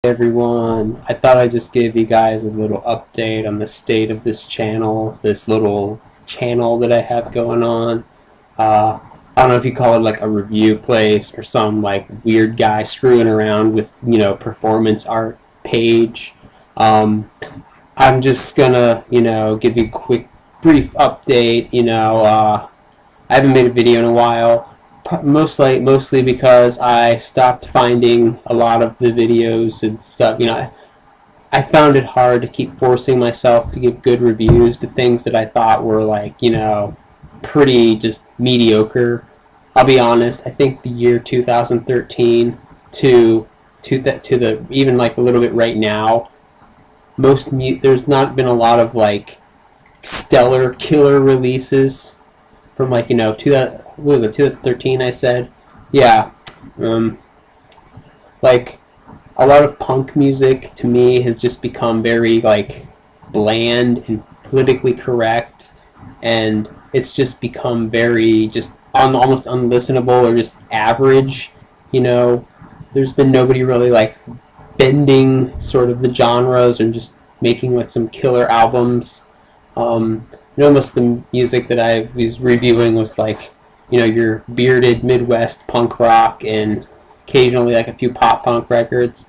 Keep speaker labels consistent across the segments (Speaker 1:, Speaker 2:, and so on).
Speaker 1: Everyone, I thought I'd just give you guys a little update on the state of this channel, this little channel that I have going on. I don't know if you call it like a review place or some like weird guy screwing around with, performance art page. I'm just gonna, give you a quick, brief update. I haven't made a video in a while. Mostly because I stopped finding a lot of the videos and stuff. I found it hard to keep forcing myself to give good reviews to things that I thought were like, pretty just mediocre. I'll be honest. I think the year 2013 to the even like a little bit right now, there's not been a lot of like stellar killer releases from like what was it, 2013 I said. Yeah. Like a lot of punk music to me has just become very like bland and politically correct, and it's just become very just almost unlistenable or just average. There's been nobody really like bending sort of the genres and just making like some killer albums. Most of the music that I was reviewing was like, your bearded Midwest punk rock and occasionally like a few pop punk records.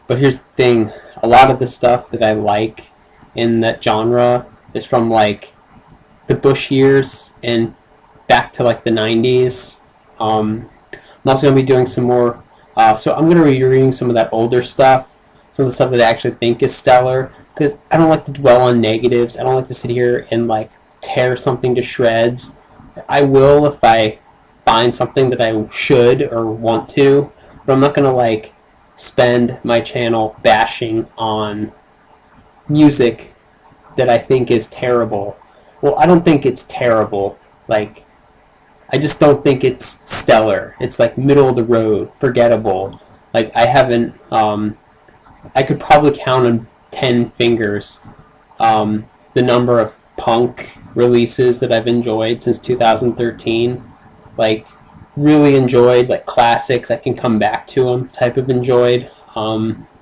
Speaker 1: But here's the thing, a lot of the stuff that I like in that genre is from like the Bush years and back to like the 90s. I'm also going to be doing some more, so I'm going to be reviewing some of that older stuff, some of the stuff that I actually think is stellar, because I don't like to dwell on negatives. I don't like to sit here and like tear something to shreds. I will if I find something that I should or want to, but I'm not going to like spend my channel bashing on music that I think is terrible. Well, I don't think it's terrible. Like, I just don't think it's stellar. It's like middle of the road, forgettable. Like, I haven't, I could probably count on 10 fingers the number of punk releases that I've enjoyed since 2013. Like, really enjoyed, like classics, I can come back to them type of enjoyed. I'll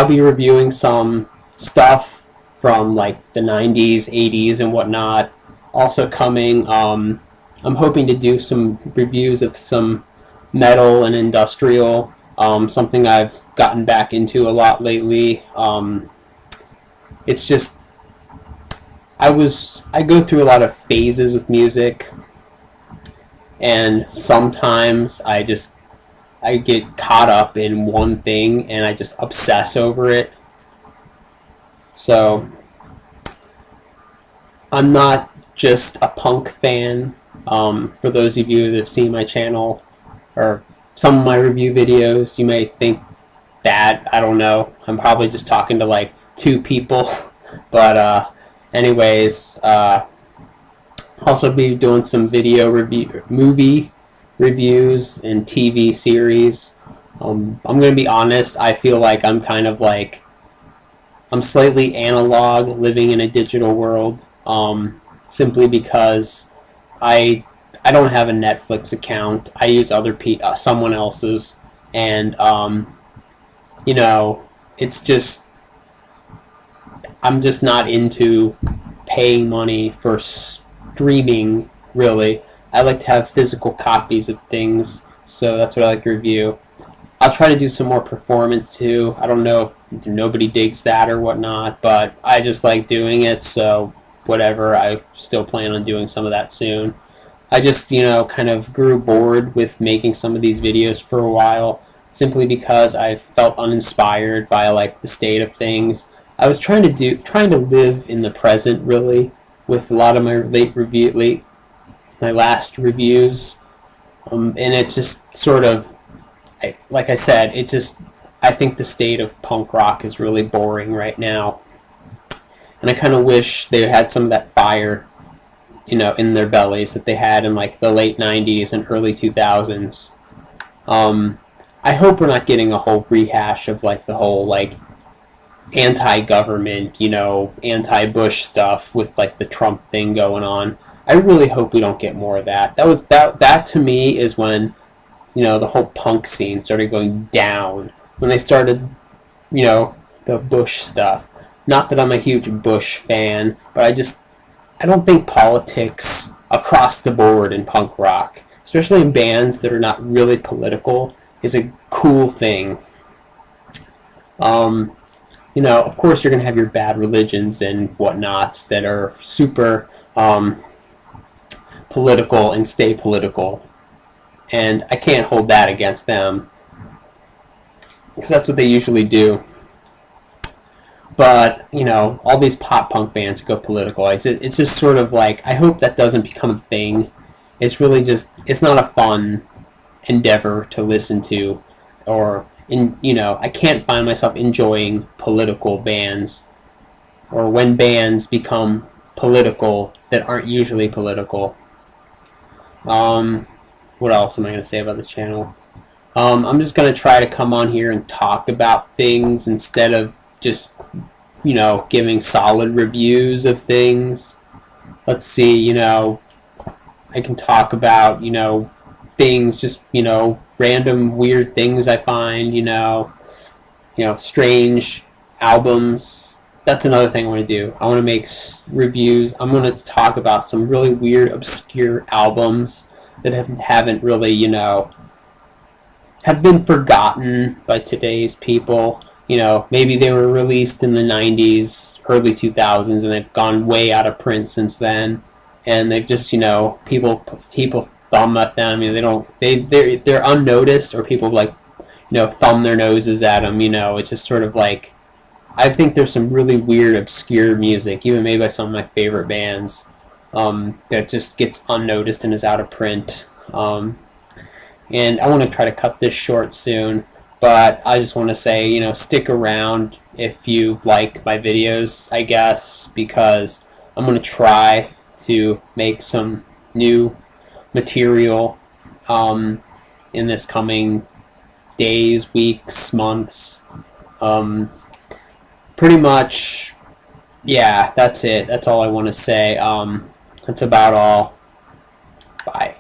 Speaker 1: be reviewing some stuff from like the 90s, 80s, and whatnot. Also coming, I'm hoping to do some reviews of some metal and industrial, something I've gotten back into a lot lately. It's just, I go through a lot of phases with music, and sometimes I get caught up in one thing and I just obsess over it. So I'm not just a punk fan. For those of you that have seen my channel or some of my review videos, you may think that, I don't know, I'm probably just talking to like two people. But anyways, also be doing some movie reviews and TV series. I'm going to be honest, I feel like I'm kind of like, I'm slightly analog living in a digital world, simply because I don't have a Netflix account. I use someone else's, and it's just, I'm just not into paying money for streaming, really. I like to have physical copies of things, so that's what I like to review. I'll try to do some more performance too. I don't know if nobody digs that or whatnot, but I just like doing it, so whatever. I still plan on doing some of that soon. I just, kind of grew bored with making some of these videos for a while, simply because I felt uninspired by like the state of things. I was trying to live in the present, really, with a lot of my last reviews, and it's just sort of, like I said, I think the state of punk rock is really boring right now, and I kind of wish they had some of that fire, in their bellies that they had in like the late 90s and early 2000s. I hope we're not getting a whole rehash of like the whole like anti-government, anti-Bush stuff with like the Trump thing going on. I really hope we don't get more of that. That to me is when, the whole punk scene started going down. when they started, you know, the Bush stuff. Not that I'm a huge Bush fan, but I don't think politics across the board in punk rock, especially in bands that are not really political, is a cool thing. You know, of course, you're going to have your Bad Religions and whatnots that are super political and stay political, and I can't hold that against them because that's what they usually do. But you know, all these pop punk bands go political. It's just sort of like, I hope that doesn't become a thing. It's really just, it's not a fun endeavor to listen to, or you know, I can't find myself enjoying political bands, or when bands become political that aren't usually political. What else am I going to say about the channel? I'm just going to try to come on here and talk about things instead of just, you know, giving solid reviews of things. Let's see, you know, I can talk about, you know, things, just, you know, random weird things I find, you know, strange albums. That's another thing I want to do. I want to make reviews. I'm going to talk about some really weird, obscure albums that haven't really, you know, have been forgotten by today's people. You know, maybe they were released in the 90s, early 2000s, and they've gone way out of print since then. And they've just, you know, people thumb at them. You know, they're unnoticed, or people like, you know, thumb their noses at them. You know, it's just sort of like, I think there's some really weird, obscure music, even made by some of my favorite bands, that just gets unnoticed and is out of print. And I want to try to cut this short soon, but I just want to say, you know, stick around if you like my videos, I guess, because I'm going to try to make some new material in this coming days, weeks, months. Pretty much, yeah, that's it. That's all I want to say. That's about all. Bye.